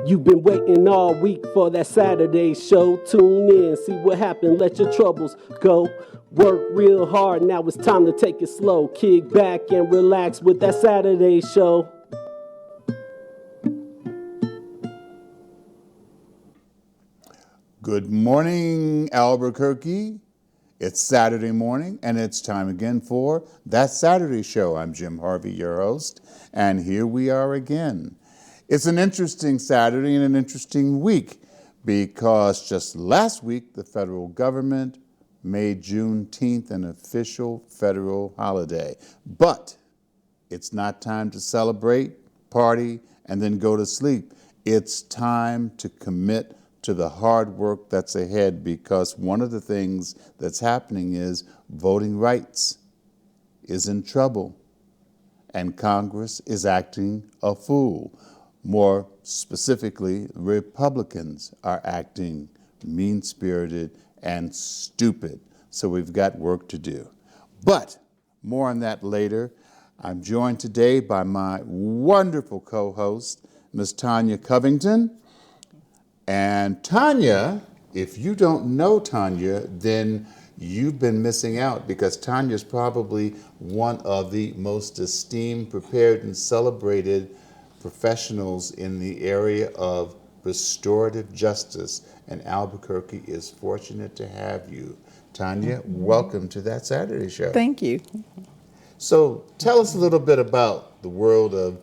You've been waiting all week for that Saturday show. Tune in, see what happened, let your troubles go. Work real hard, now it's time to take it slow. Kick back and relax with that Saturday show. Good morning, Albuquerque. It's Saturday morning, and it's time again for That Saturday Show. I'm Jim Harvey, your host, and here we are again. It's an interesting Saturday and an interesting week because just last week, the federal government made Juneteenth an official federal holiday. But it's not time to celebrate, party, and then go to sleep. It's time to commit to the hard work that's ahead, because one of the things that's happening is voting rights is in trouble and Congress is acting a fool. More specifically, Republicans are acting mean-spirited and stupid. So we've got work to do. But more on that later. I'm joined today by my wonderful co-host, Ms. Tonya Covington. And Tonya, if you don't know Tonya, then you've been missing out, because Tonya is probably one of the most esteemed, prepared, and celebrated professionals in the area of restorative justice. And Albuquerque is fortunate to have you. Tonya, welcome to That Saturday Show. Thank you. So tell us a little bit about the world of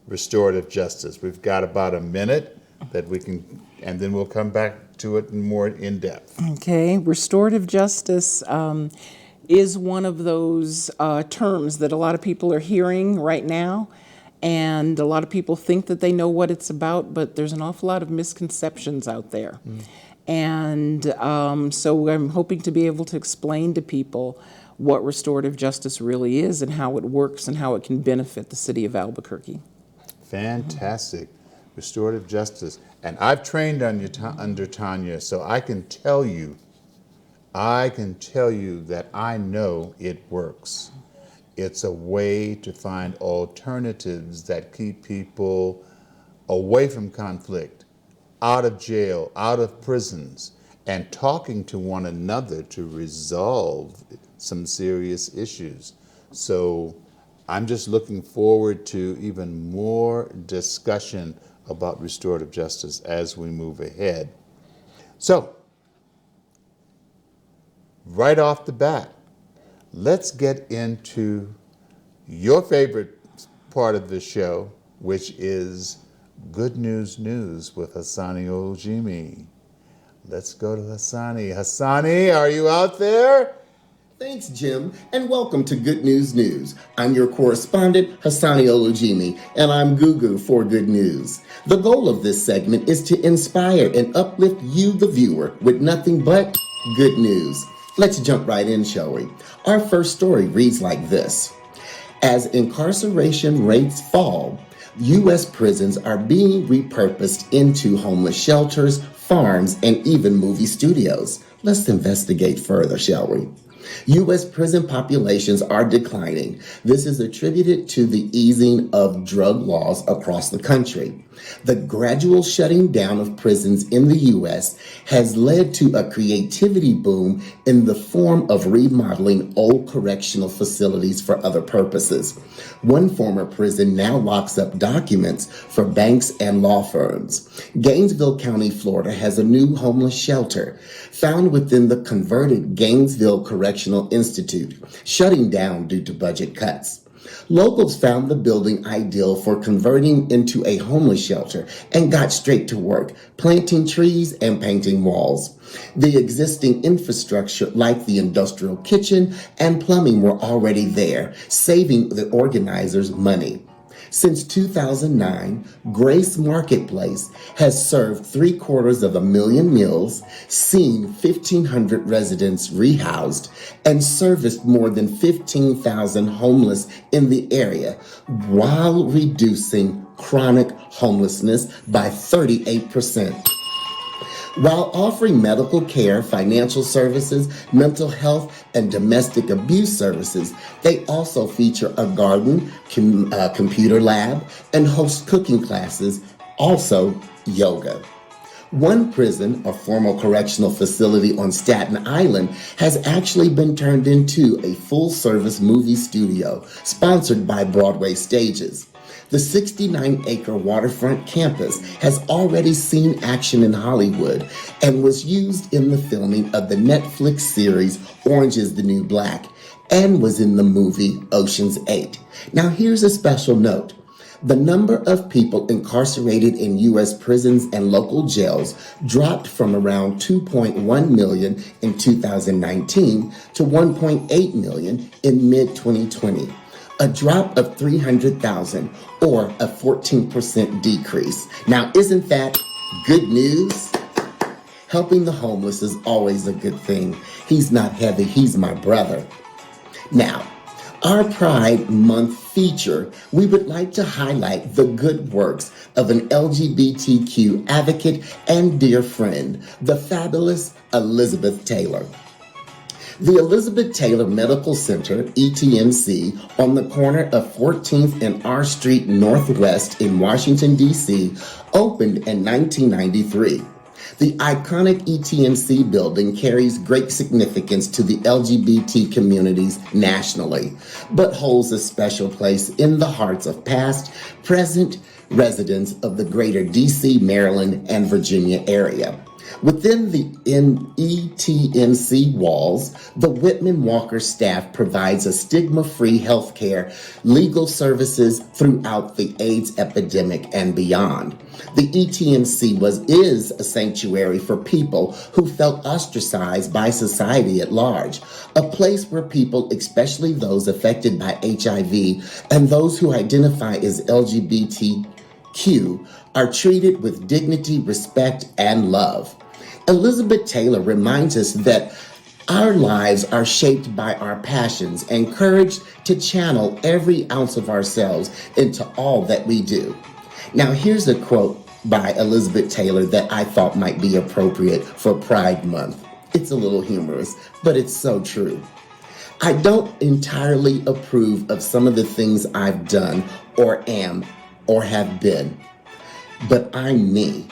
restorative justice. We've got about a minute that we can, and then we'll come back to it more in depth. Okay, restorative justice is one of those terms that a lot of people are hearing right now, and a lot of people think that they know what it's about, but there's an awful lot of misconceptions out there. And so I'm hoping to be able to explain to people what restorative justice really is and how it works and how it can benefit the city of Albuquerque. Fantastic. Restorative justice. And I've trained under Tonya, so I can tell you that I know it works. It's a way to find alternatives that keep people away from conflict, out of jail, out of prisons, and talking to one another to resolve some serious issues. So I'm just looking forward to even more discussion about restorative justice as we move ahead. So, right off the bat, let's get into your favorite part of the show, which is Good News News with Hassani Oljimi. Let's go to Hassani. Hassani, are you out there? Thanks, Jim, and welcome to Good News News. I'm your correspondent, Hassani Oluojimi, and I'm Gugu for Good News. The goal of this segment is to inspire and uplift you, the viewer, with nothing but good news. Let's jump right in, shall we? Our first story reads like this. As incarceration rates fall, U.S. prisons are being repurposed into homeless shelters, farms, and even movie studios. Let's investigate further, shall we? U.S. prison populations are declining. This is attributed to the easing of drug laws across the country. The gradual shutting down of prisons in the U.S. has led to a creativity boom in the form of remodeling old correctional facilities for other purposes. One former prison now locks up documents for banks and law firms. Gainesville County, Florida has a new homeless shelter found within the converted Gainesville Correctional Institute, shutting down due to budget cuts. Locals found the building ideal for converting into a homeless shelter and got straight to work, planting trees and painting walls. The existing infrastructure, like the industrial kitchen and plumbing, were already there, saving the organizers money. Since 2009, Grace Marketplace has served 750,000 meals, seen 1,500 residents rehoused, and serviced more than 15,000 homeless in the area, while reducing chronic homelessness by 38%. While offering medical care, financial services, mental health, and domestic abuse services, they also feature a garden, computer lab, and host cooking classes, also yoga. One prison, a former correctional facility on Staten Island, has actually been turned into a full-service movie studio sponsored by Broadway Stages. The 69-acre waterfront campus has already seen action in Hollywood and was used in the filming of the Netflix series Orange is the New Black and was in the movie Ocean's 8. Now here's a special note. The number of people incarcerated in U.S. prisons and local jails dropped from around 2.1 million in 2019 to 1.8 million in mid-2020, a drop of 300,000 or a 14% decrease. Now, isn't that good news? Helping the homeless is always a good thing. He's not heavy, he's my brother. Now, our Pride Month feature, we would like to highlight the good works of an LGBTQ advocate and dear friend, the fabulous Elizabeth Taylor. The Elizabeth Taylor Medical Center, ETMC, on the corner of 14th and R Street Northwest in Washington, D.C., opened in 1993. The iconic ETMC building carries great significance to the LGBT communities nationally, but holds a special place in the hearts of past, present residents of the greater DC, Maryland, and Virginia area. Within the ETMC walls, the Whitman Walker staff provides a stigma-free healthcare, legal services throughout the AIDS epidemic and beyond. The ETMC is a sanctuary for people who felt ostracized by society at large, a place where people, especially those affected by HIV and those who identify as LGBTQ, are treated with dignity, respect, and love. Elizabeth Taylor reminds us that our lives are shaped by our passions, encouraged to channel every ounce of ourselves into all that we do. Now, here's a quote by Elizabeth Taylor that I thought might be appropriate for Pride Month. It's a little humorous, but it's so true. I don't entirely approve of some of the things I've done or am or have been, but I'm me.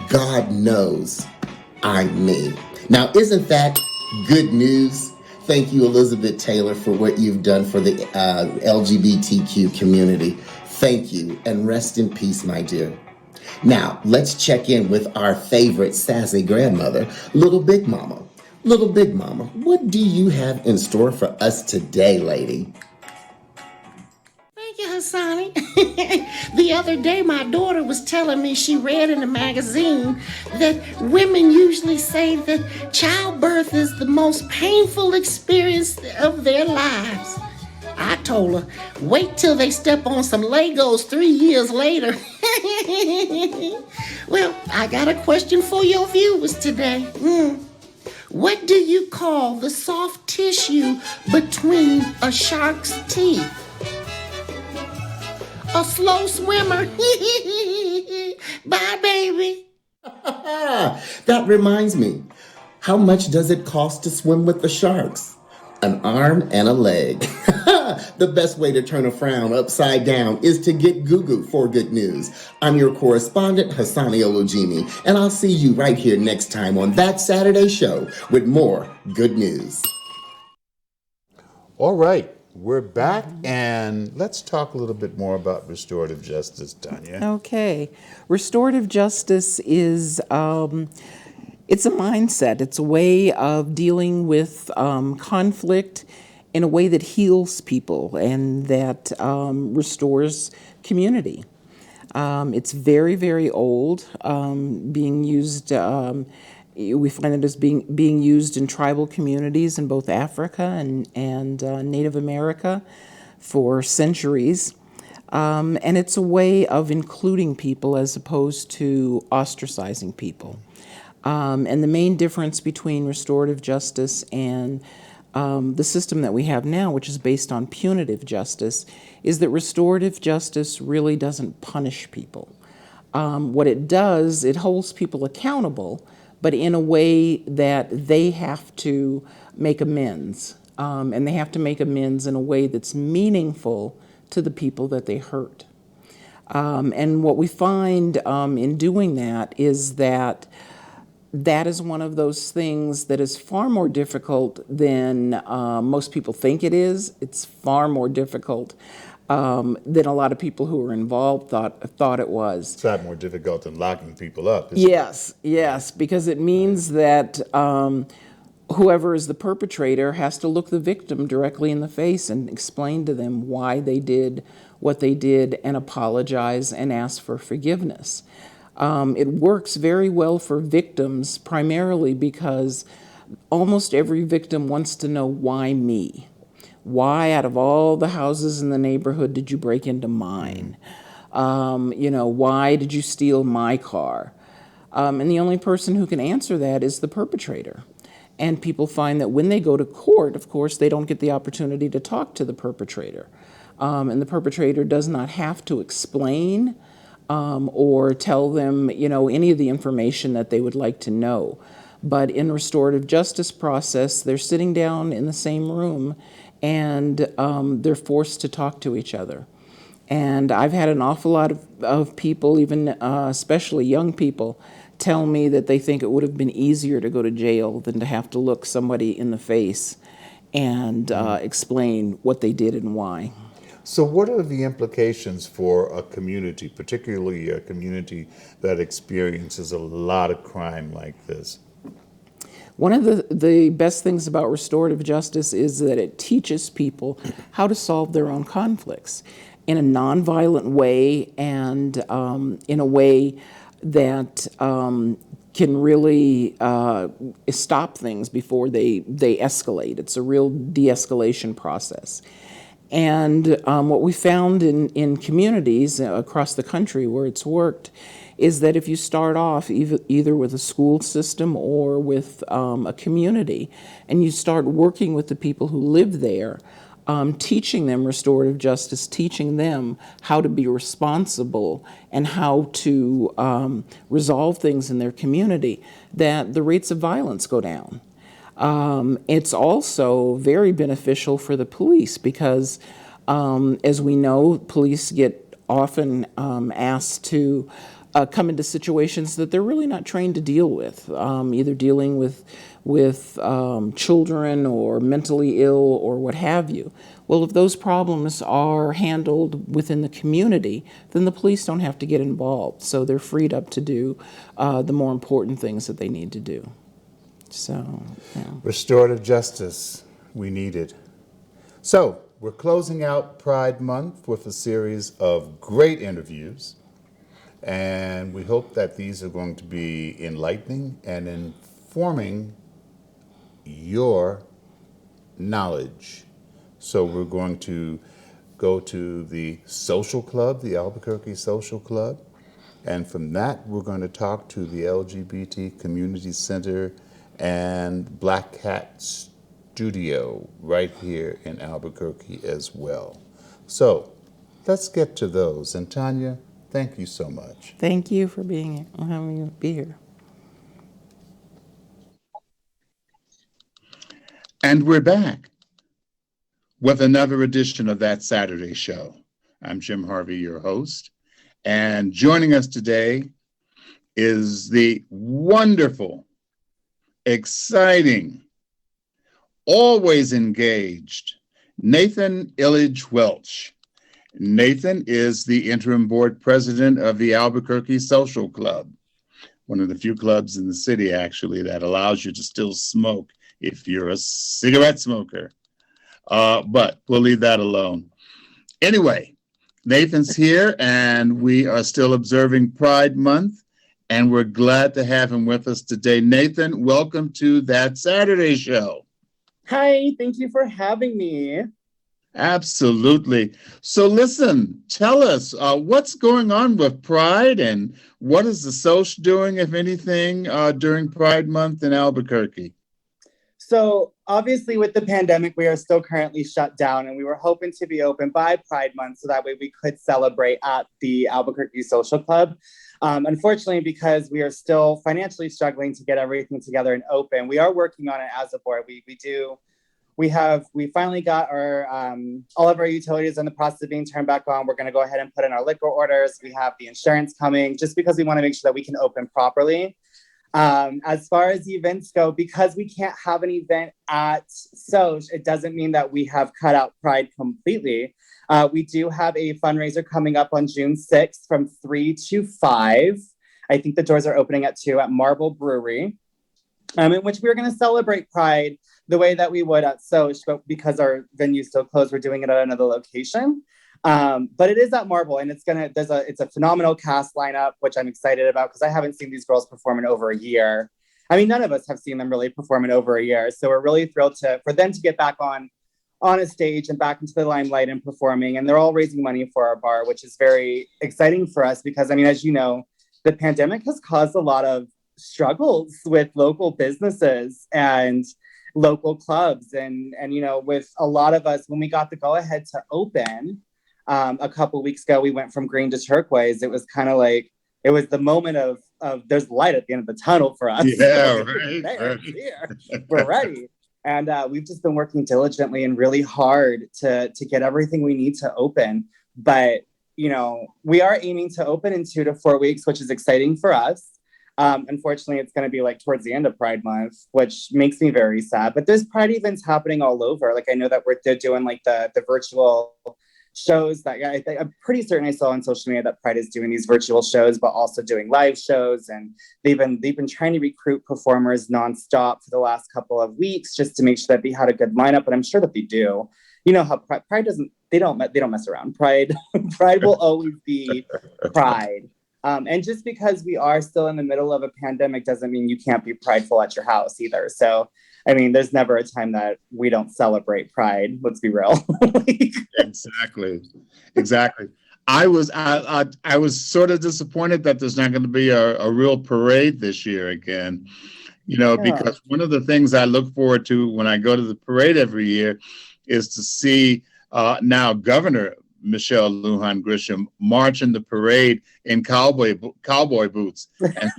God knows I'm me. Now, isn't that good news? Thank you, Elizabeth Taylor, for what you've done for the LGBTQ community. Thank you, and rest in peace, my dear. Now, let's check in with our favorite sassy grandmother, Little Big Mama. Little Big Mama, what do you have in store for us today, lady? Thank you, Hassani. The other day, my daughter was telling me she read in a magazine that women usually say that childbirth is the most painful experience of their lives. I told her, wait till they step on some Legos 3 years later. Well, I got a question for your viewers today. What do you call the soft tissue between a shark's teeth? A slow swimmer. Bye, baby. That reminds me. How much does it cost to swim with the sharks? An arm and a leg. The best way to turn a frown upside down is to get Google for good news. I'm your correspondent, Hassani Olujimi, and I'll see you right here next time on That Saturday Show with more good news. All right, we're back, and let's talk a little bit more about restorative justice, Tonya. Okay. Restorative justice is, it's a mindset. It's a way of dealing with conflict in a way that heals people and that restores community. It's very, very old, being used, we find it as being used in tribal communities in both Africa and Native America for centuries. And it's a way of including people as opposed to ostracizing people. And the main difference between restorative justice and the system that we have now, which is based on punitive justice, is that restorative justice really doesn't punish people. What it does, it holds people accountable, but in a way that they have to make amends. And they have to make amends in a way that's meaningful to the people that they hurt. And what we find in doing that is that is one of those things that is far more difficult than most people think it is. It's far more difficult than a lot of people who were involved thought it was. It's a lot more difficult than locking people up, isn't Yes, because it means that whoever is the perpetrator has to look the victim directly in the face and explain to them why they did what they did and apologize and ask for forgiveness. It works very well for victims, primarily because almost every victim wants to know, why me? Why, out of all the houses in the neighborhood, did you break into mine? Why did you steal my car? And the only person who can answer that is the perpetrator. And people find that when they go to court, of course, they don't get the opportunity to talk to the perpetrator. And the perpetrator does not have to explain or tell them, any of the information that they would like to know. But in restorative justice process, they're sitting down in the same room and they're forced to talk to each other. And I've had an awful lot of people, even especially young people, tell me that they think it would have been easier to go to jail than to have to look somebody in the face and explain what they did and why. So what are the implications for a community, particularly a community that experiences a lot of crime like this? One of the best things about restorative justice is that it teaches people how to solve their own conflicts in a nonviolent way and in a way that can really stop things before they escalate. It's a real de-escalation process. And what we found in communities across the country where it's worked is that if you start off either with a school system or with a community, and you start working with the people who live there, teaching them restorative justice, teaching them how to be responsible and how to resolve things in their community, that the rates of violence go down. It's also very beneficial for the police because, as we know, police get often asked to come into situations that they're really not trained to deal with, either dealing with children or mentally ill or what have you. Well, if those problems are handled within the community, then the police don't have to get involved. So they're freed up to do the more important things that they need to do. So, yeah. Restorative justice, we need it. So, we're closing out Pride Month with a series of great interviews, and we hope that these are going to be enlightening and informing your knowledge. So we're going to go to the social club, the Albuquerque Social Club, and from that we're going to talk to the LGBT Community Center and Black Cat Studio right here in Albuquerque as well. So let's get to those. And Tonya, thank you so much. Thank you for having me be here. And we're back with another edition of That Saturday Show. I'm Jim Harvey, your host, and joining us today is the wonderful, exciting, always engaged Nathan Illidge-Welsh. Nathan is the interim board president of the Albuquerque Social Club, one of the few clubs in the city, actually, that allows you to still smoke if you're a cigarette smoker. But we'll leave that alone. Anyway, Nathan's here, and we are still observing Pride Month, and we're glad to have him with us today. Nathan, welcome to That Saturday Show. Hi, thank you for having me. Absolutely. So listen, tell us what's going on with Pride and what is the Social doing, if anything, during Pride Month in Albuquerque? So obviously with the pandemic, we are still currently shut down, and we were hoping to be open by Pride Month so that way we could celebrate at the Albuquerque Social Club. Unfortunately, because we are still financially struggling to get everything together and open, we are working on it as a board. We do we finally got our all of our utilities in the process of being turned back on. We're going to go ahead and put in our liquor orders. We have the insurance coming, just because we want to make sure that we can open properly. As far as events go, because we can't have an event at Soch, it doesn't mean that we have cut out Pride completely. We do have a fundraiser coming up on June 6th from 3 to 5. I think the doors are opening at 2 at Marble Brewery, in which we're going to celebrate Pride the way that we would at Soch, but because our venue's still closed, we're doing it at another location. But it is at Marble, and it's a phenomenal cast lineup, which I'm excited about because I haven't seen these girls perform in over a year. I mean, none of us have seen them really perform in over a year. So we're really thrilled for them to get back on a stage and back into the limelight and performing. And they're all raising money for our bar, which is very exciting for us because, I mean, as you know, the pandemic has caused a lot of struggles with local businesses and local clubs. And you know, with a lot of us, when we got the go ahead to open, a couple weeks ago, we went from green to turquoise. It was kind of like, it was the moment of there's light at the end of the tunnel for us. Yeah, right. Here. We're ready. And we've just been working diligently and really hard to get everything we need to open. But, you know, we are aiming to open in 2 to 4 weeks, which is exciting for us. Unfortunately, it's going to be like towards the end of Pride Month, which makes me very sad. But there's Pride events happening all over. Like, I know that they're doing like the virtual shows that I'm pretty certain I saw on social media that Pride is doing these virtual shows, but also doing live shows. And they've been trying to recruit performers nonstop for the last couple of weeks just to make sure that they had a good lineup. And I'm sure that they do. You know how Pride doesn't, they don't mess around. Pride will always be Pride. And just because we are still in the middle of a pandemic doesn't mean you can't be prideful at your house either. So, I mean, there's never a time that we don't celebrate Pride. Let's be real. Exactly. I was sort of disappointed that there's not going to be a real parade this year again, you know, because one of the things I look forward to when I go to the parade every year is to see now Governor Michelle Lujan Grisham march in the parade in cowboy boots and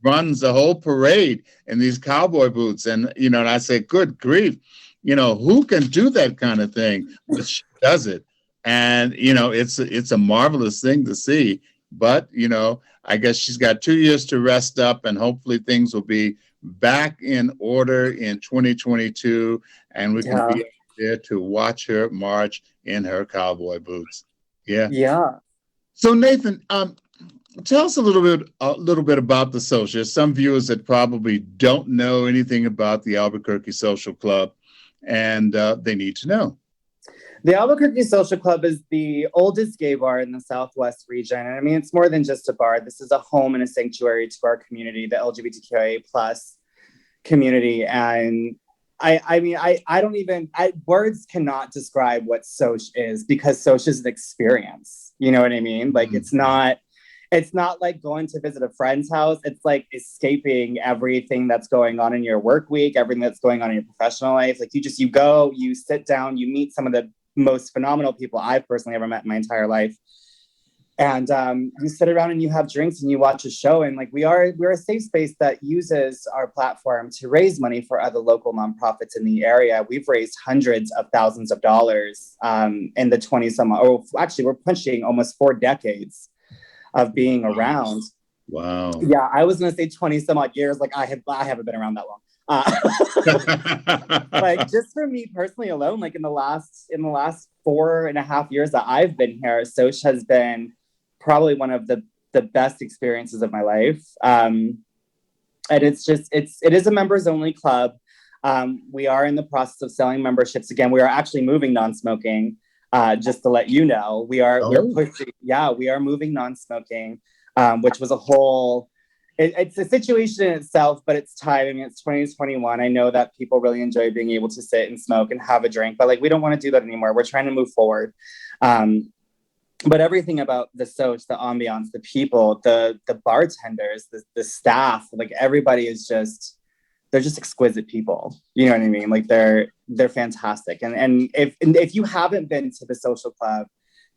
runs the whole parade in these cowboy boots. And, you know, and I say, good grief, you know, who can do that kind of thing? But she does it. And, you know, it's a marvelous thing to see. But, you know, I guess she's got 2 years to rest up, and hopefully things will be back in order in 2022. And we can be there to watch her march in her cowboy boots. Yeah. So Nathan, tell us a little bit about the social. Some viewers that probably don't know anything about the Albuquerque Social Club, and they need to know. The Albuquerque Social Club is the oldest gay bar in the Southwest region. And I mean, it's more than just a bar. This is a home and a sanctuary to our community, the LGBTQIA plus community. And I mean, words cannot describe what Soch is, because Soch is an experience. You know what I mean? Like, it's not like going to visit a friend's house. It's like escaping everything that's going on in your work week, everything that's going on in your professional life. Like, you go, you sit down, you meet some of the most phenomenal people I've personally ever met in my entire life. And you sit around and you have drinks and you watch a show. And like, we're a safe space that uses our platform to raise money for other local nonprofits in the area. We've raised hundreds of thousands of dollars in the 20 some, or actually we're punching almost 4 decades of being around. Wow. Yeah, I was going to say 20 some odd years. Like, I haven't been around that long. Like, just for me personally alone, like in the last 4.5 years that I've been here, Soch has been probably one of the best experiences of my life. And it is a members only club. We are in the process of selling memberships again. We are actually moving non-smoking. Just to let you know, we're moving non-smoking, which was it's a situation in itself, but it's time. I mean, it's 2021. I know that people really enjoy being able to sit and smoke and have a drink, but like, we don't want to do that anymore. We're trying to move forward. But everything about the Soch, the ambiance, the people, the bartenders, the staff, like, everybody is they're just exquisite people. You know what I mean? Like, they're fantastic. And if you haven't been to the Social Club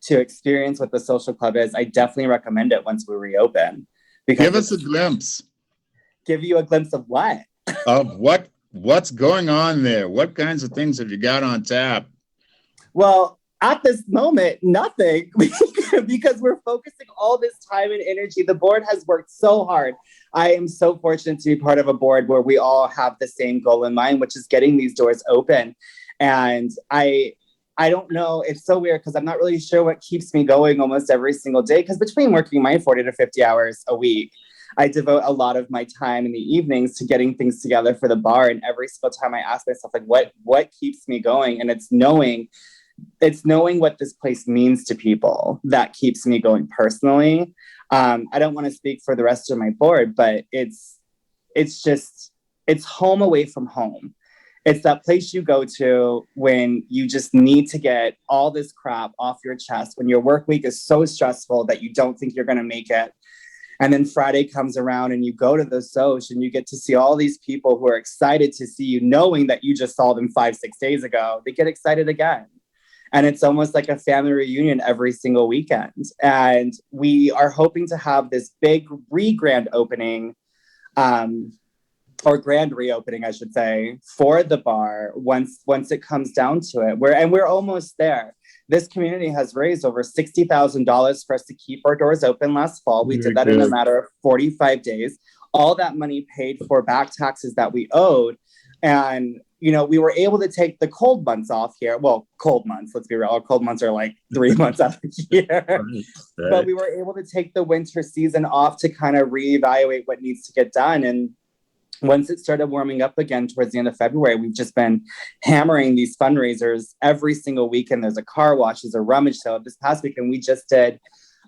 to experience what the Social Club is, I definitely recommend it once we reopen. Because give us a glimpse. Give you a glimpse of what? Of what What's going on there? What kinds of things have you got on tap? Well, at this moment, nothing, because we're focusing all this time and energy. The board has worked so hard. I am so fortunate to be part of a board where we all have the same goal in mind, which is getting these doors open. And I don't know, it's so weird because I'm not really sure what keeps me going almost every single day, because between working my 40 to 50 hours a week, I devote a lot of my time in the evenings to getting things together for the bar. And every single time I ask myself, like, what keeps me going? And it's knowing what this place means to people that keeps me going personally. I don't want to speak for the rest of my board, but it's home away from home. It's that place you go to when you just need to get all this crap off your chest, when your work week is so stressful that you don't think you're going to make it. And then Friday comes around and you go to the Soch and you get to see all these people who are excited to see you, knowing that you just saw them 5-6 days ago. They get excited again. And it's almost like a family reunion every single weekend. And we are hoping to have this big grand opening, or grand reopening, I should say, for the bar once it comes down to it. We're almost there. This community has raised over $60,000 for us to keep our doors open last fall. We did that in a matter of 45 days. All that money paid for back taxes that we owed. And, we were able to take the cold months off here. Well, cold months, let's be real. Our cold months are like 3 months out of the year. Right. But we were able to take the winter season off to kind of reevaluate what needs to get done. And once it started warming up again towards the end of February, we've just been hammering these fundraisers every single weekend. There's a car wash, there's a rummage sale. This past weekend, we just did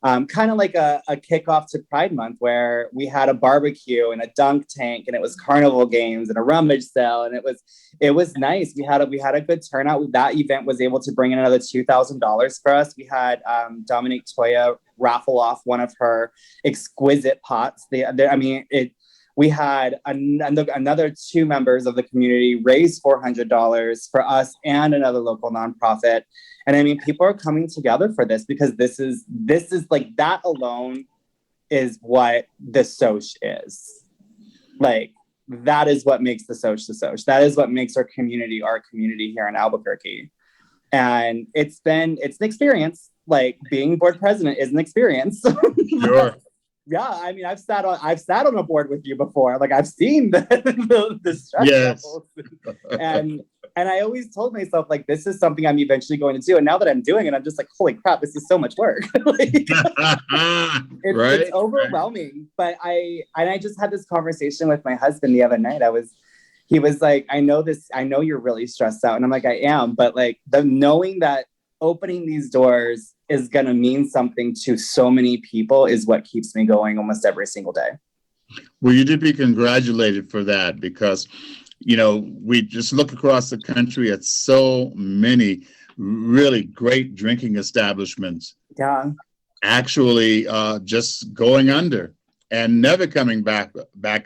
kind of like a kickoff to Pride Month, where we had a barbecue and a dunk tank, and it was carnival games and a rummage sale, and it was nice. We had a good turnout. That event was able to bring in another $2,000 for us. We had Dominique Toya raffle off one of her exquisite pots. We had another 2 members of the community raise $400 for us and another local nonprofit. And people are coming together for this, because this is like, that alone is what the Soch is. Like, that is what makes the Soch the Soch. That is what makes our community here in Albuquerque. And it's an experience. Like, being board president is an experience. Sure. Yeah, I've sat on a board with you before. Like, I've seen the stress levels. And I always told myself, like, this is something I'm eventually going to do. And now that I'm doing it, I'm just like, holy crap, this is so much work. It's overwhelming. But I just had this conversation with my husband the other night. He was like, I know you're really stressed out. And I'm like, I am. But like, the knowing that opening these doors is going to mean something to so many people is what keeps me going almost every single day. Well, you did be congratulated for that, because, we just look across the country at so many really great drinking establishments. Yeah. Actually just going under and never coming back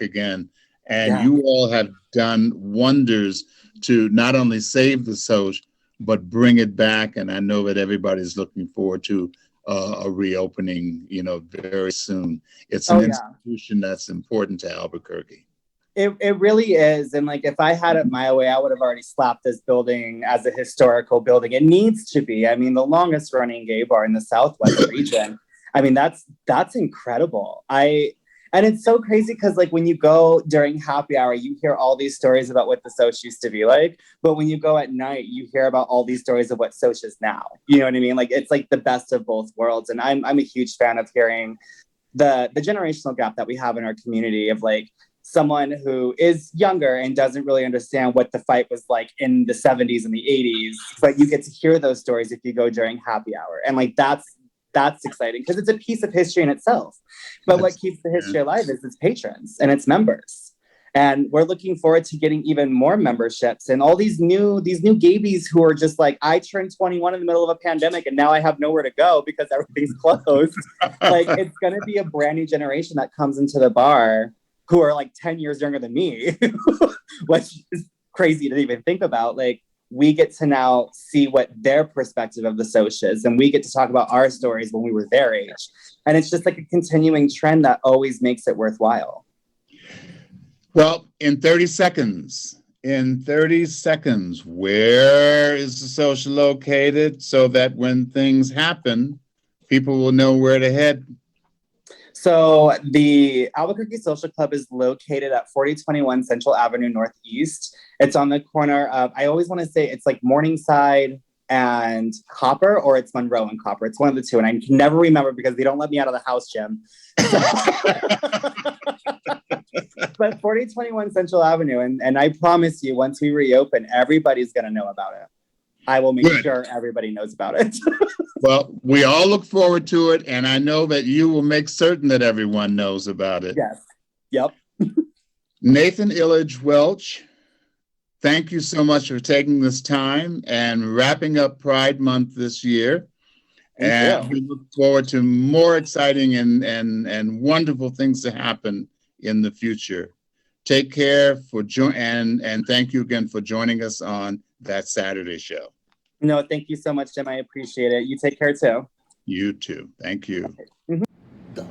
again. And you all have done wonders to not only save the Soch, but bring it back. And I know that everybody's looking forward to a reopening, very soon. It's an institution that's important to Albuquerque. It really is. And like, if I had it my way, I would have already slapped this building as a historical building. It needs to be. The longest running gay bar in the Southwest region. That's incredible. And it's so crazy, because like, when you go during happy hour, you hear all these stories about what the Soch used to be like. But when you go at night, you hear about all these stories of what Soch is now. You know what I mean? Like, it's like the best of both worlds. And I'm a huge fan of hearing the generational gap that we have in our community, of like, someone who is younger and doesn't really understand what the fight was like in the 70s and the 80s. But you get to hear those stories if you go during happy hour. And like, that's exciting, because it's a piece of history in itself. But what keeps the history alive is its patrons and its members. And we're looking forward to getting even more memberships and all these new gaybies who are just like, I turned 21 in the middle of a pandemic and now I have nowhere to go because everything's closed. Like, it's going to be a brand new generation that comes into the bar who are like 10 years younger than me, which is crazy to even think about. Like, we get to now see what their perspective of the Soch is, and we get to talk about our stories when we were their age. And it's just like a continuing trend that always makes it worthwhile. Well, in 30 seconds, in 30 seconds, where is the social located so that when things happen, people will know where to head? So the Albuquerque Social Club is located at 4021 Central Avenue Northeast. It's on the corner of, I always want to say it's like Morningside and Copper, or it's Monroe and Copper. It's one of the two, and I can never remember because they don't let me out of the house, Jim. But 4021 Central Avenue, and I promise you, once we reopen, everybody's going to know about it. I will make sure everybody knows about it. Well, we all look forward to it, and I know that you will make certain that everyone knows about it. Yes. Yep. Nathan Illidge-Welsh, thank you so much for taking this time and wrapping up Pride Month this year. And we look forward to more exciting and wonderful things to happen in the future. Take care and thank you again for joining us on That Saturday Show. No, thank you so much, Jim. I appreciate it. You take care too. You too. Thank you. Okay. Mm-hmm.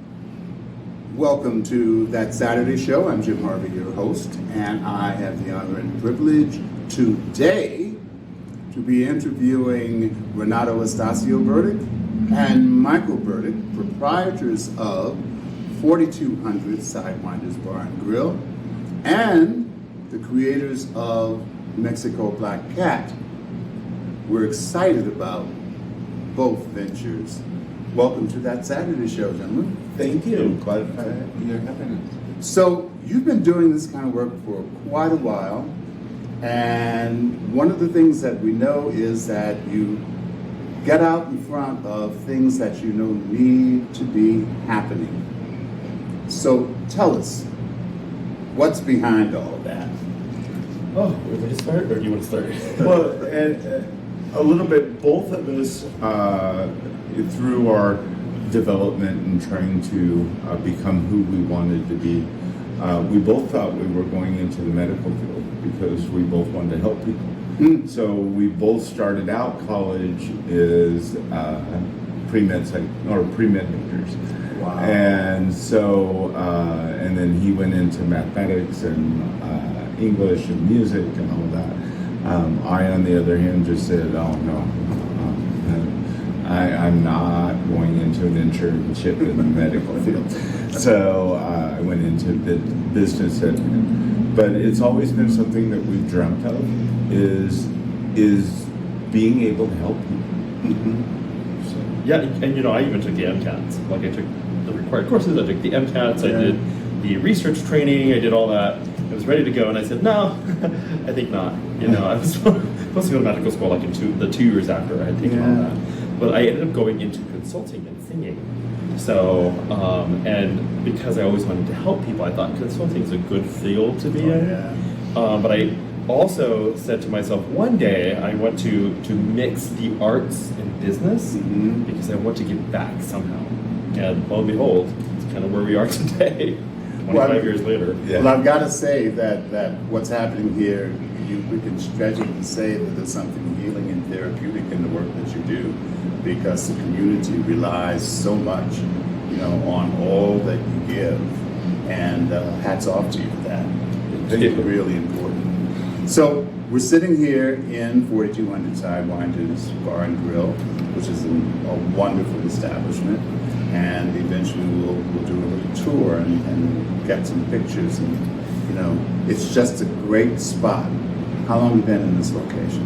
Welcome to That Saturday Show. I'm Jim Harvey, your host, and I have the honor and privilege today to be interviewing Renato Estacio-Burdick and Michael Burdick, proprietors of 4200 Sidewinders Bar and Grill, and the creators of Mexico Black Cat. We're excited about both ventures. Welcome to That Saturday Show, gentlemen. Thank you. Glad you're having us. So you've been doing this kind of work for quite a while, and one of the things that we know is that you get out in front of things that you know need to be happening. So tell us, what's behind all of that? Oh, where do I start, or do you want to start? Well, a little bit, both of us, through our development and trying to become who we wanted to be, we both thought we were going into the medical field because we both wanted to help people. Mm. So we both started out college as pre-med majors. Wow. And so, and then he went into mathematics and English and music and all that. I, on the other hand, just said, oh no, I'm not going into an internship in the medical field. So I went into business admin. But it's always been something that we've dreamt of, is being able to help people. Mm-hmm. So, yeah, and you know, I even took the MCATs. Like I took the required courses, I took the MCATs, I did the research training, I did all that. I was ready to go, and I said, no, I think not. You know, I was supposed to go to medical school like in the 2 years after I had taken all that. But I ended up going into consulting and singing. So, and because I always wanted to help people, I thought consulting is a good field to be in. Yeah. But I also said to myself, one day I want to mix the arts and business because I want to give back somehow. And lo and behold, it's kind of where we are today. 25 years later. Yeah. Well, I've got to say that what's happening here, we can stretch it and say that there's something healing and therapeutic in the work that you do, because the community relies so much, you know, on all that you give, and hats off to you for that. It's really important. So we're sitting here in 4200 Sidewinders Bar and Grill, which is a wonderful establishment. And eventually we'll do a little tour and get some pictures, and you know, it's just a great spot. How long have you been in this location?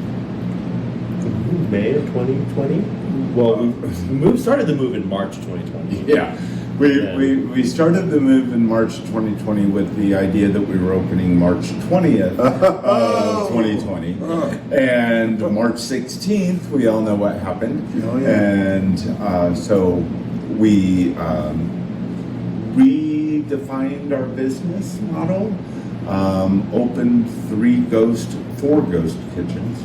May of 2020. Well, we started the move in March 2020. Yeah, we started the move in March 2020 with the idea that we were opening March 20th of 2020, and March 16th, we all know what happened. Oh, yeah. And so we redefined our business model, opened 4 ghost kitchens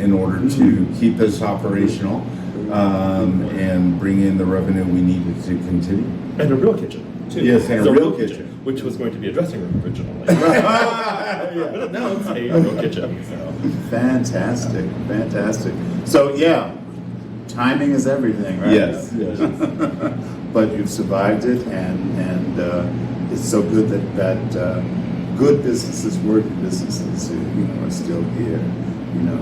in order to keep us operational and bring in the revenue we needed to continue. And a real kitchen, too. Yes, and a real kitchen. Which was going to be a dressing room originally. But now it's a real kitchen. So. Fantastic, fantastic. So yeah, timing is everything, right? Yes. But you've survived it, and it's so good that good businesses, worthy businesses who, are still here.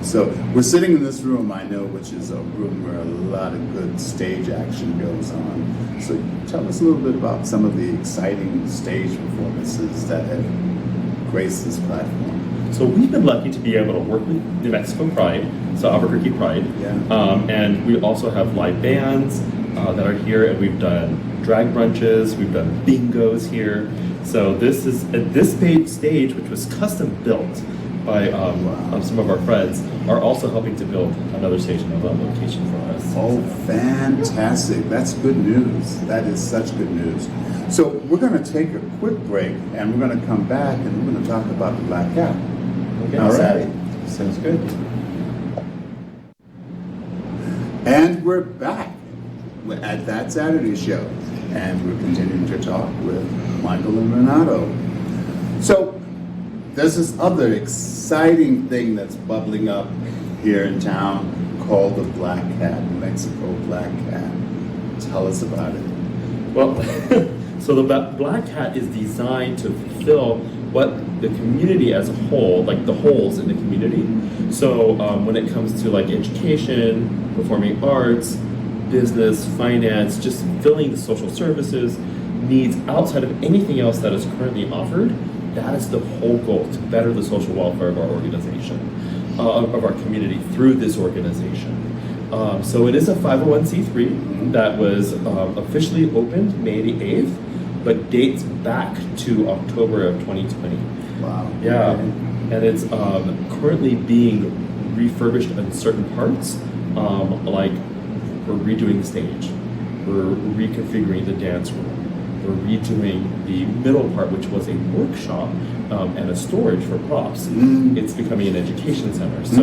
So we're sitting in this room, I know, which is a room where a lot of good stage action goes on. So tell us a little bit about some of the exciting stage performances that have graced this platform. So we've been lucky to be able to work with New Mexico Pride, so Albuquerque Pride, and we also have live bands that are here, and we've done drag brunches, we've done bingos here. So this stage, which was custom built by some of our friends, are also helping to build another stage in another location for us. Oh, fantastic. That's good news. That is such good news. So we're going to take a quick break, and we're going to come back, and we're going to talk about the Black Cat. Okay. All right. Sounds good. And we're back at That Saturday Show, and we're continuing to talk with Michael and Renato. So there's this other exciting thing that's bubbling up here in town called the Black Cat, New Mexico Black Cat. Tell us about it. Well, so the Black Cat is designed to fulfill what the community as a whole, like the holes in the community. So when it comes to like education, performing arts, business, finance, just filling the social services needs outside of anything else that is currently offered, that is the whole goal, to better the social welfare of our organization, of our community through this organization. So it is a 501c3 that was officially opened May the 8th, but dates back to October of 2020. Wow. Yeah, and it's currently being refurbished in certain parts, like we're redoing the stage, we're reconfiguring the dance room, we're redoing the middle part, which was a workshop and a storage for props. It's becoming an education center. So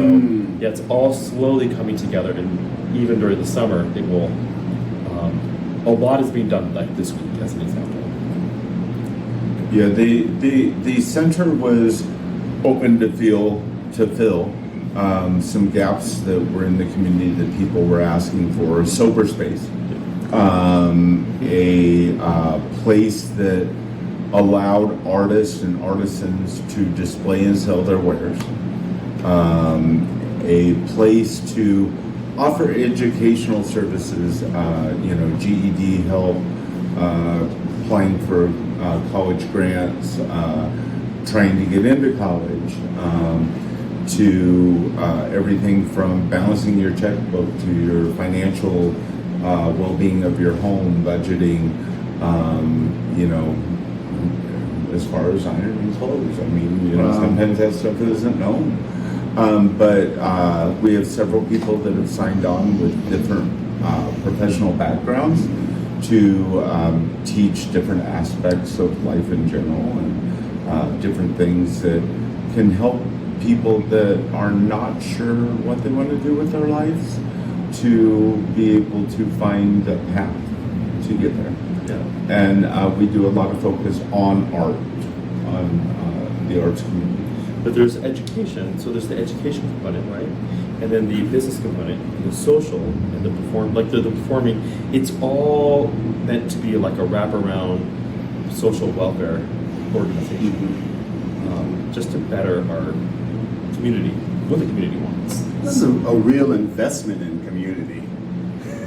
yeah, it's all slowly coming together, and even during the summer, it will. A lot is being done, like this week, as an example. Yeah, the center was open to fill some gaps that were in the community that people were asking for. Sober space, a place that allowed artists and artisans to display and sell their wares, a place to offer educational services, GED help, applying for college grants, trying to get into college, to everything from balancing your checkbook to your financial well-being of your home, budgeting, as far as ironing clothes. I mean, sometimes that stuff isn't known. But we have several people that have signed on with different professional backgrounds to teach different aspects of life in general, and different things that can help people that are not sure what they want to do with their lives to be able to find a path to get there. Yeah. And we do a lot of focus on art, on the arts community. But there's education, so there's the education component, right? And then the business component, and the social, and the performing. It's all meant to be like a wraparound social welfare organization, just to better our community, what the community wants. This is a real investment in community.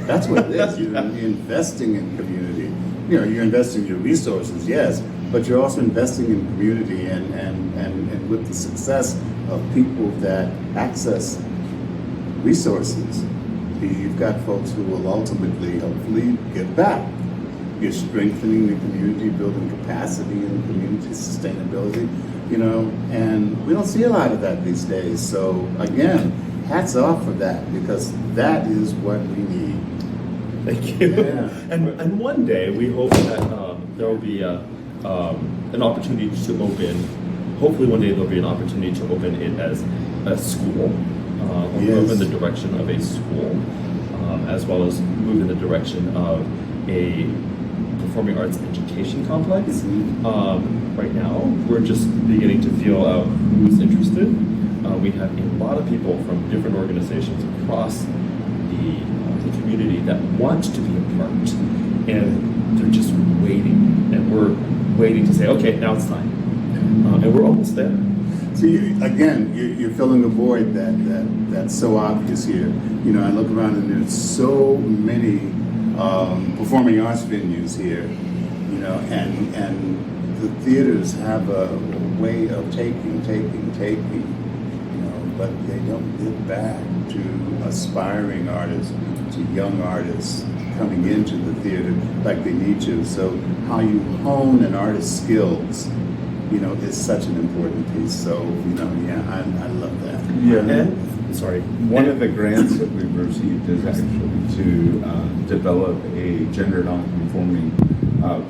That's what it is. You're investing in community. You're investing your resources, yes, but you're also investing in community, and with the success of people that access resources, you've got folks who will ultimately, hopefully, give back. You're strengthening the community, building capacity in the community, sustainability, and we don't see a lot of that these days. So again, hats off for that, because that is what we need. Thank you. Yeah. And one day we hope that there will be an opportunity to open. Hopefully, one day there'll be an opportunity to open it as a school, move in the direction of a school, as well as move in the direction of a performing arts education complex. Right now, we're just beginning to feel out who's interested. We have a lot of people from different organizations across the community that want to be a part, and they're just waiting, and we're waiting to say, okay, now it's time. and we're almost there. So you're filling a void that's so obvious here. You know, I look around and there's so many performing arts venues here. You know, and the theaters have a way of taking. You know, but they don't give back to aspiring artists, to young artists coming into the theater like they need to. So how you hone an artist's skills, you know, is such an important piece. So, you know, I love that. Yeah. Sorry. One of the grants that we've received is actually to develop a gender non-conforming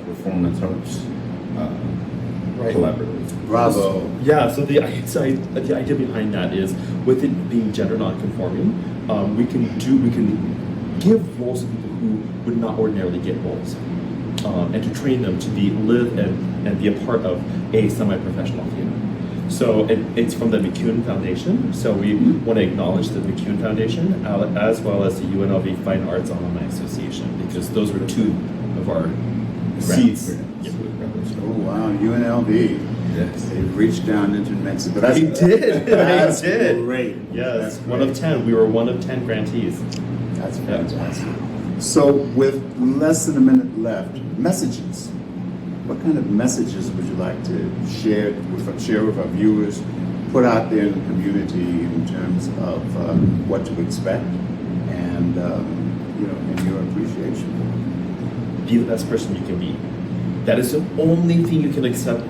performance arts collaborative. Bravo. Yeah, so the idea behind that is, with it being gender non-conforming, we can give roles to people who would not ordinarily get roles, and to train them to live and be a part of a semi-professional theater. So it's from the McCune Foundation. So we want to acknowledge the McCune Foundation as well as the UNLV Fine Arts Alumni Association, because those were two of our grants. Oh wow, UNLV. Yes. They reached down into Mexico. They did. That's They did. great. Yes, That's one of great. 10. We were one of 10 grantees. That's fantastic. So with less than a minute left, messages. What kind of messages would you like to share with our viewers, put out there in the community in terms of what to expect and you know, and your appreciation? Be the best person you can be. That is the only thing you can accept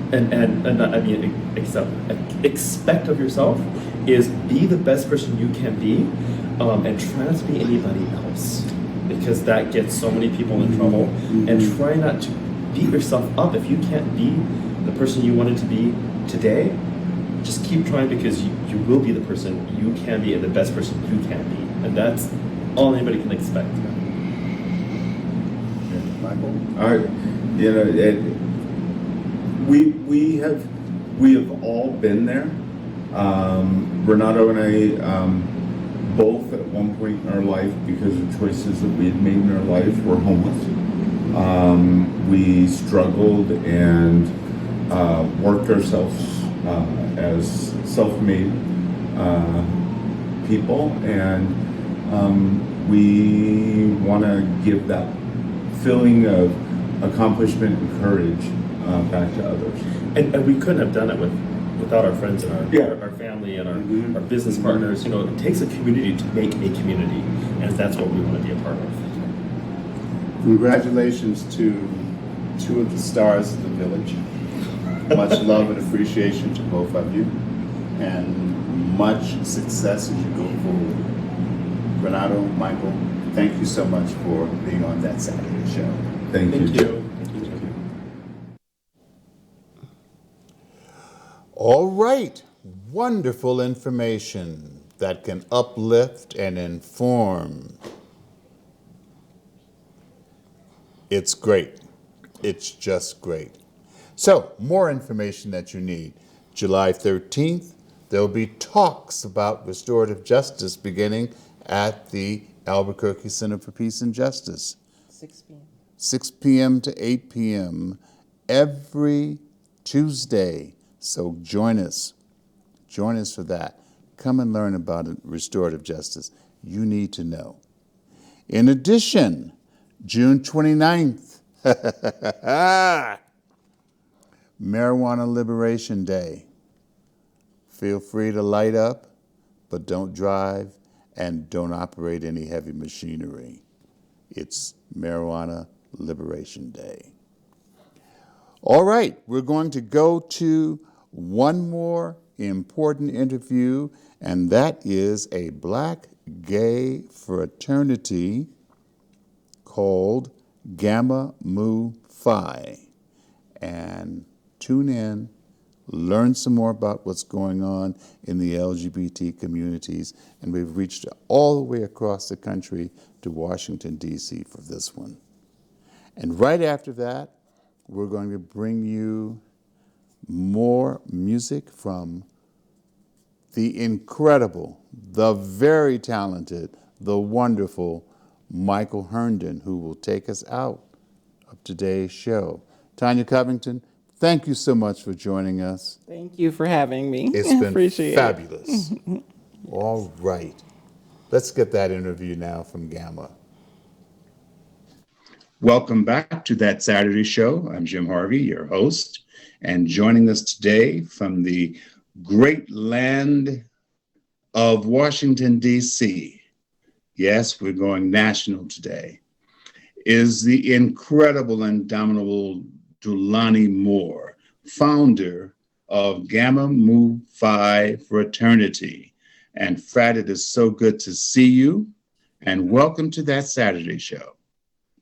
expect of yourself, is be the best person you can be, and try not to be anybody else, because that gets so many people in trouble. And try not to beat yourself up if you can't be the person you wanted to be today. Just keep trying, because you will be the person you can be and the best person you can be, and that's all anybody can expect. Michael? All right. You know, we have all been there. Renato and I both at one point in our life, because of choices that we had made in our life, were homeless. We struggled and worked ourselves as self-made people, and we want to give that feeling of accomplishment and courage back to others. And we couldn't have done it without our friends and our family and our business partners. You know, it takes a community to make a community, and that's what we want to be a part of. Congratulations to two of the stars of the village. Much love and appreciation to both of you, and much success as you go forward. Renato, Michael, thank you so much for being on That Saturday Show. Thank you. All right, wonderful information that can uplift and inform. It's great. It's just great. So, more information that you need. July 13th, there'll be talks about restorative justice beginning at the Albuquerque Center for Peace and Justice. 6 p.m. 6 p.m. to 8 p.m. every Tuesday. So join us. Join us for that. Come and learn about restorative justice. You need to know. In addition, June 29th, Marijuana Liberation Day. Feel free to light up, but don't drive and don't operate any heavy machinery. It's Marijuana Liberation Day. All right, we're going to go to one more important interview, and that is a Black gay fraternity called Gamma Mu Phi. And tune in, learn some more about what's going on in the LGBT communities, and we've reached all the way across the country to Washington, D.C. for this one. And right after that, we're going to bring you more music from the incredible, the very talented, the wonderful Michael Herndon, who will take us out of today's show. Tonya Covington, thank you so much for joining us. Thank you for having me. It's been Appreciate fabulous. All right. Let's get that interview now from Gamma. Welcome back to That Saturday Show. I'm Jim Harvey, your host, and joining us today from the great land of Washington, D.C., yes, we're going national today, is the incredible, indomitable Dulani Moore, founder of Gamma Mu Phi fraternity. And Frat, it is so good to see you, and welcome to That Saturday Show.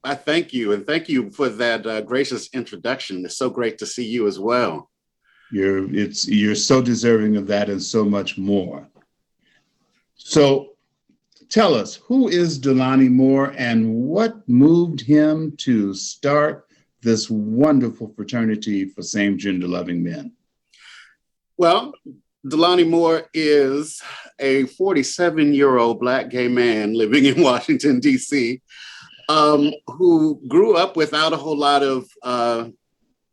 I thank you, and thank you for that gracious introduction. It's so great to see you as well. You're so deserving of that and so much more. So tell us, who is Dulani Moore and what moved him to start this wonderful fraternity for same-gender loving men? Well, Dulani Moore is a 47-year-old Black gay man living in Washington, D.C., who grew up without a whole lot of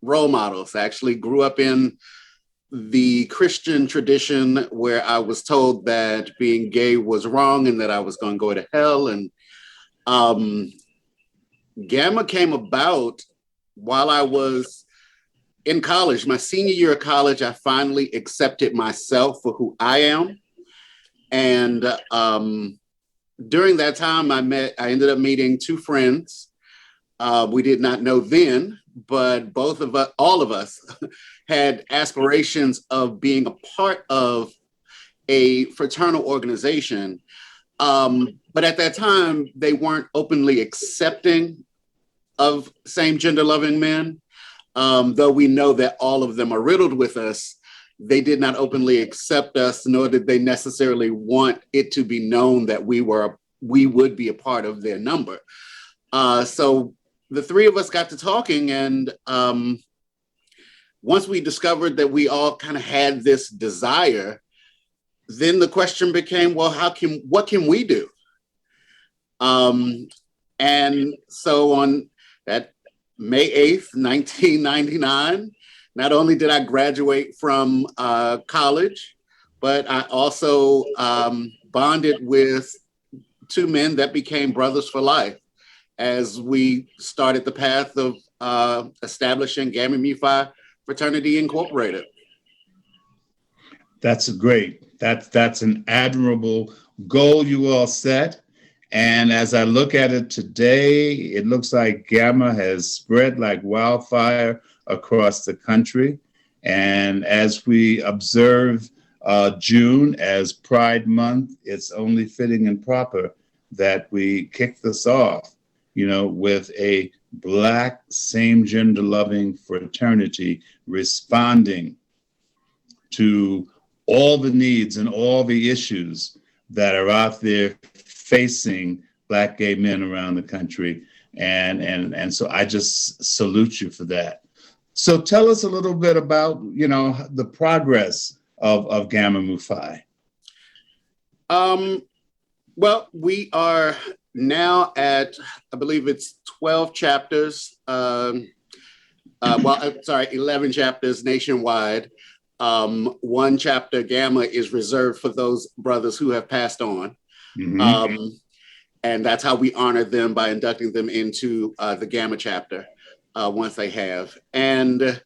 role models. Actually grew up in the Christian tradition where I was told that being gay was wrong and that I was going to go to hell. And Gamma came about while I was in college. My senior year of college, I finally accepted myself for who I am. And during that time, I ended up meeting two friends. We did not know then, but all of us had aspirations of being a part of a fraternal organization. But at that time, they weren't openly accepting of same-gender loving men. Though we know that all of them are riddled with us, they did not openly accept us, nor did they necessarily want it to be known that we would be a part of their number. So the three of us got to talking, and once we discovered that we all kind of had this desire, then the question became, well, what can we do? And so on that May 8th, 1999, not only did I graduate from college, but I also bonded with two men that became brothers for life as we started the path of establishing Gamma Mu Phi Fraternity Incorporated. That's great. That's an admirable goal you all set. And as I look at it today, it looks like Gamma has spread like wildfire across the country. And as we observe June as Pride Month, it's only fitting and proper that we kick this off, with a Black same-gender loving fraternity responding to all the needs and all the issues that are out there facing Black gay men around the country. And so I just salute you for that. So tell us a little bit about, the progress of Gamma Mu Phi. Well, we are now at, I believe it's 12 chapters. 11 chapters nationwide. One chapter, Gamma, is reserved for those brothers who have passed on. Mm-hmm. And that's how we honor them, by inducting them into the Gamma chapter once they have. And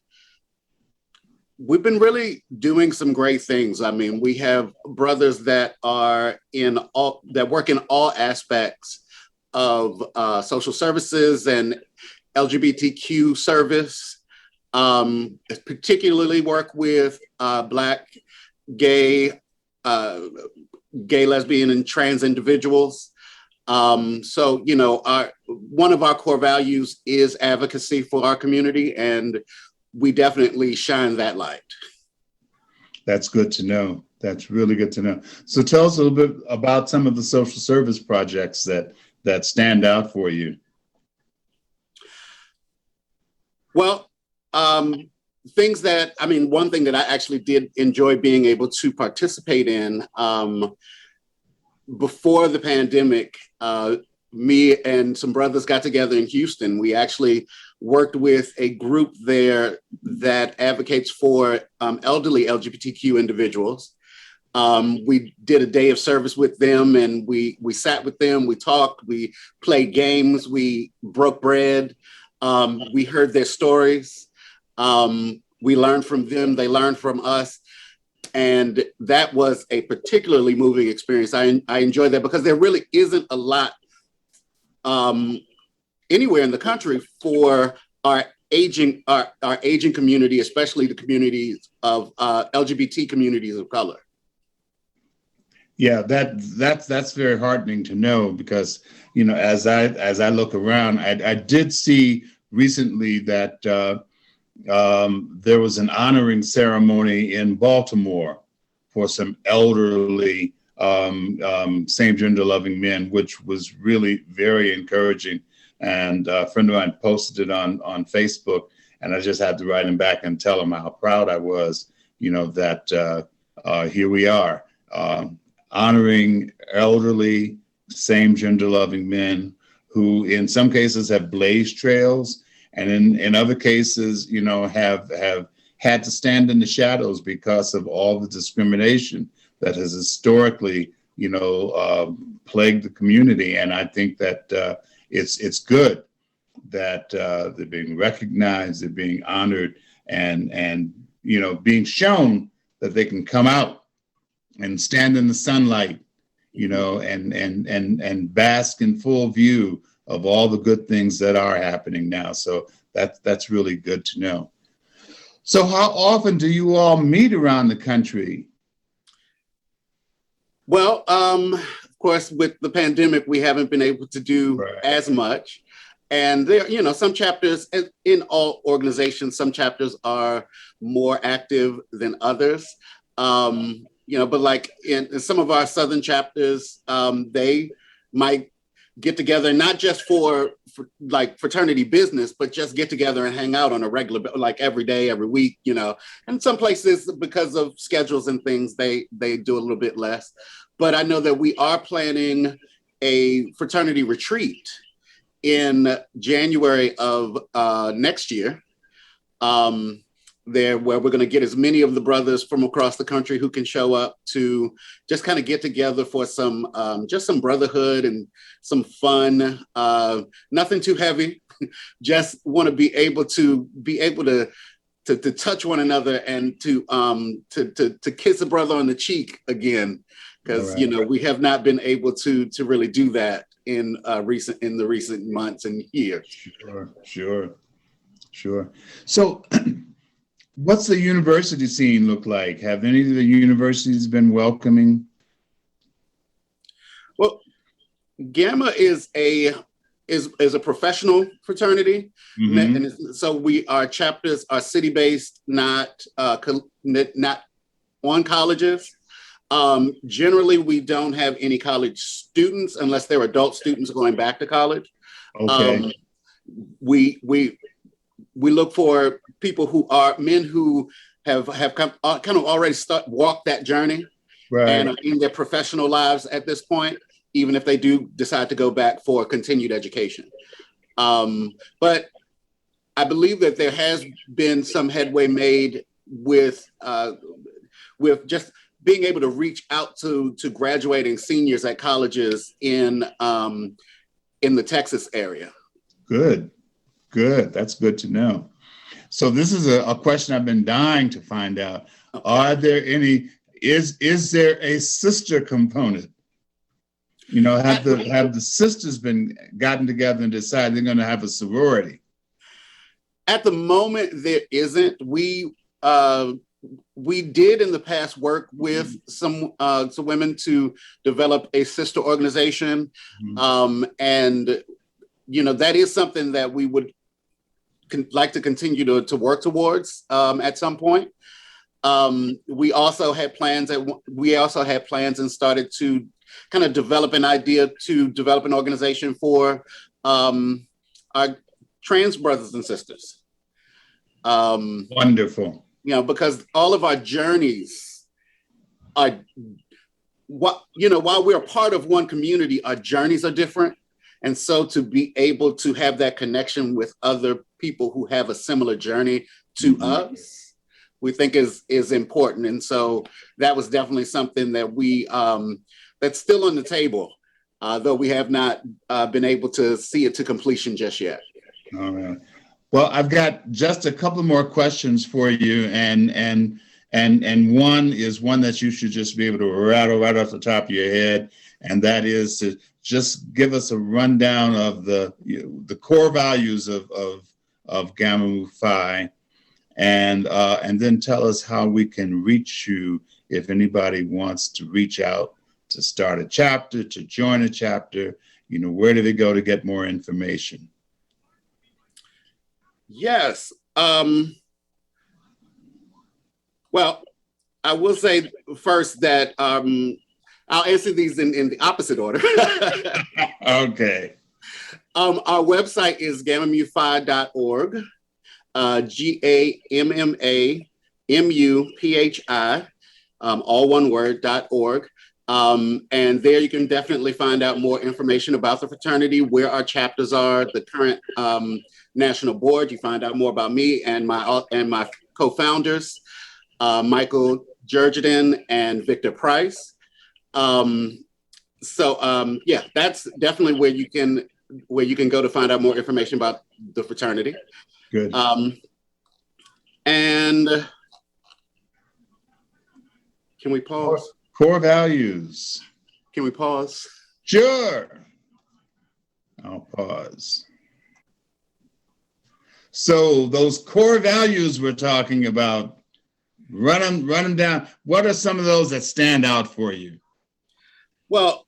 we've been really doing some great things. I mean, we have brothers that work in all aspects of social services and LGBTQ service. Particularly work with Black, gay, lesbian, and trans individuals. So, one of our core values is advocacy for our community, and we definitely shine that light. That's good to know. That's really good to know. So tell us a little bit about some of the social service projects that stand out for you. Well, one thing that I actually did enjoy being able to participate in before the pandemic, me and some brothers got together in Houston. We actually worked with a group there that advocates for elderly LGBTQ individuals. We did a day of service with them, and we sat with them, we talked, we played games, we broke bread, we heard their stories, we learned from them, they learned from us. And that was a particularly moving experience. I enjoyed that because there really isn't a lot anywhere in the country for our aging community, especially the communities of LGBT communities of color. Yeah, that's very heartening to know, because as I look around, I did see recently that there was an honoring ceremony in Baltimore for some elderly same-gender loving men, which was really very encouraging. And a friend of mine posted it on Facebook, and I just had to write him back and tell him how proud I was, that here we are, honoring elderly same-gender loving men who in some cases have blazed trails, and in other cases, have had to stand in the shadows because of all the discrimination that has historically, plagued the community. And I think that it's good that they're being recognized, they're being honored, and being shown that they can come out and stand in the sunlight, and bask in full view of all the good things that are happening now. So that's really good to know. So how often do you all meet around the country? Well, of course, with the pandemic, we haven't been able to do as much. And there, some chapters in all organizations, some chapters are more active than others. But like in some of our Southern chapters, they might get together, not just for like fraternity business, but just get together and hang out on a regular, like every day, every week, And some places, because of schedules and things, they do a little bit less. But I know that we are planning a fraternity retreat in January of next year. Where we're going to get as many of the brothers from across the country who can show up to just kind of get together for some just some brotherhood and some fun. Nothing too heavy. Just want to be able to touch one another and to kiss a brother on the cheek again, because we have not been able to really do that in the recent months and years. Sure. So. What's the university scene look like? Have any of the universities been welcoming? Well, Gamma is a professional fraternity, and so our chapters are city-based, not on colleges. Generally, we don't have any college students unless they're adult students going back to college. Okay. We look for people who are men who have kind of already walked that journey, and are in their professional lives at this point, even if they do decide to go back for continued education. But I believe that there has been some headway made with just being able to reach out to graduating seniors at colleges in the Texas area. Good. That's good to know. So this is a question I've been dying to find out. Are there any? Is there a sister component? Have the sisters been gotten together and decided they're going to have a sorority? At the moment, there isn't. We did in the past work with some women to develop a sister organization, and that is something that we would like to continue to work towards at some point. We also had plans and started to kind of develop an idea to develop an organization for our trans brothers and sisters. Wonderful. Because all of our journeys are while we're a part of one community, our journeys are different. And so to be able to have that connection with other people who have a similar journey to us, we think is important. And so that was definitely something that that's still on the table, though we have not been able to see it to completion just yet. All right. Well, I've got just a couple more questions for you, and one is one that you should just be able to rattle right off the top of your head, and that is to just give us a rundown of the core values of Gamma Mu Phi, and then tell us how we can reach you if anybody wants to reach out to start a chapter, to join a chapter. Where do they go to get more information? Yes. Well, I will say first that I'll answer these in the opposite order. Okay. Our website is gammamuphi.org, GAMMAMUPHI, all one word, .org. And there you can definitely find out more information about the fraternity, where our chapters are, the current national board. You find out more about me and my co-founders, Michael Jurgen and Victor Price. Yeah, that's definitely where you can go to find out more information about the fraternity. Good. And can we pause? Core values. Can we pause? Sure. I'll pause. So those core values we're talking about, run them down. What are some of those that stand out for you? Well,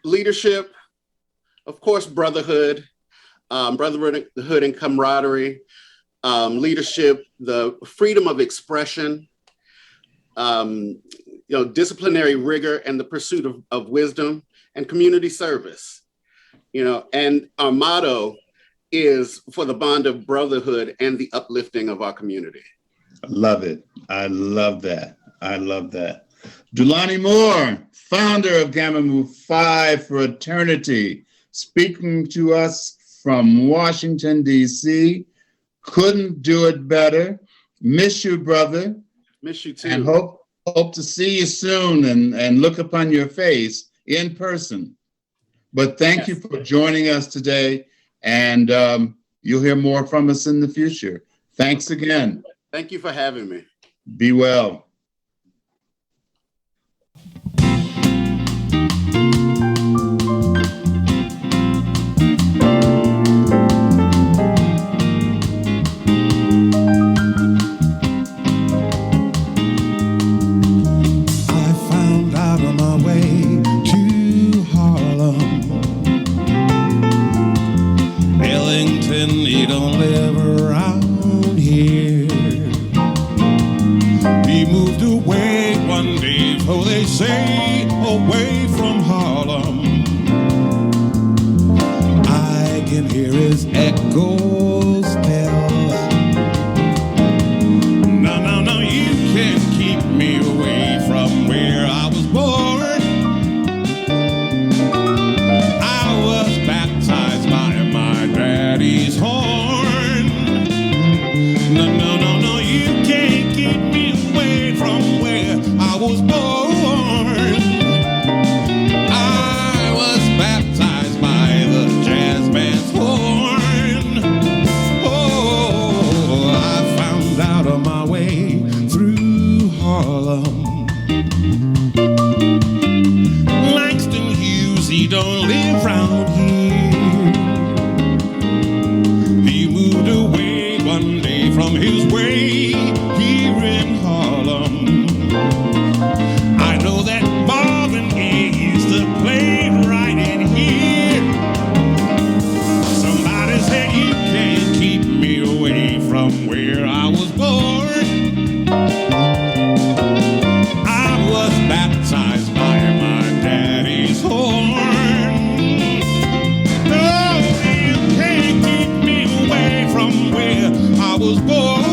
leadership, of course, brotherhood and camaraderie, leadership, the freedom of expression, disciplinary rigor and the pursuit of wisdom, and community service. And our motto is for the bond of brotherhood and the uplifting of our community. I love it. I love that. Dulani Moore, founder of Gamma Mu Phi Fraternity, speaking to us from Washington, D.C. Couldn't do it better. Miss you, brother. Miss you too. And hope to see you soon and look upon your face in person. But thank you for joining us today, and you'll hear more from us in the future. Thanks again. Thank you for having me. Be well. He don't live around here. He moved away one day, so they say, away from Harlem. I can hear his echoes tell. No, you can't keep me away from where I was born. I was baptized by my daddy's horn. No, you can't keep me away from where I was born. I was baptized by the jazz band's horn. Oh, I found out on my way through Harlem. Langston Hughes, he don't live round here. He moved away one day from his way here in Harlem. I know that Marvin Gaye used to play right in here. Somebody said you can't keep me away from where I was born. I was baptized by my daddy's horn. No, you can't keep me away from where I was born.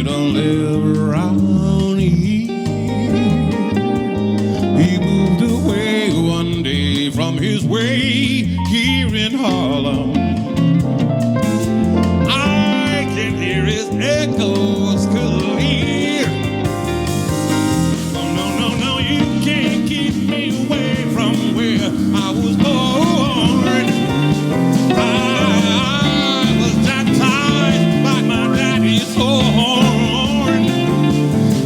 didn't live around here. He moved away one day from his way here in Harlem. I can hear his echoes clear. Oh, no, no, no, you can't keep me away from where I was born. I was baptized by my daddy's horn.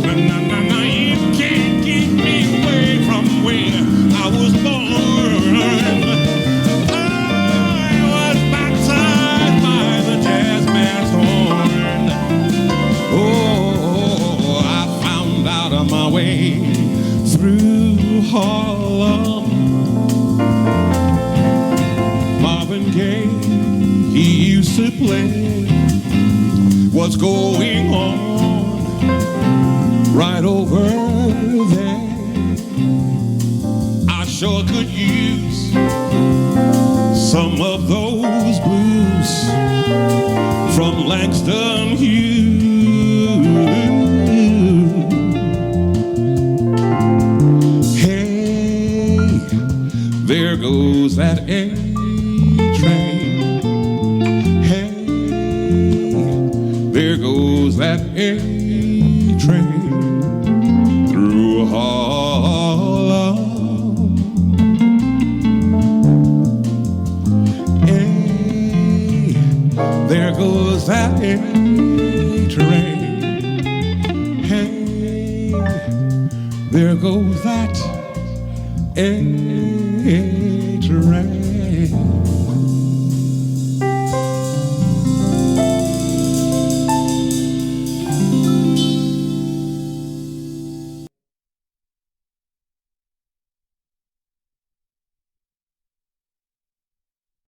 No, no, no, no, you can't keep me away from where I was born. I was baptized by the jazz man's horn. Oh, I found out on my way through Harlem. Marvin Gaye, he used to play what's going on right over there. I sure could use some of those blues from Langston Hughes. Hey, there goes that A train. Hey, there goes that A train through Harlem. Hey, there goes that A train. Hey, there goes that A train.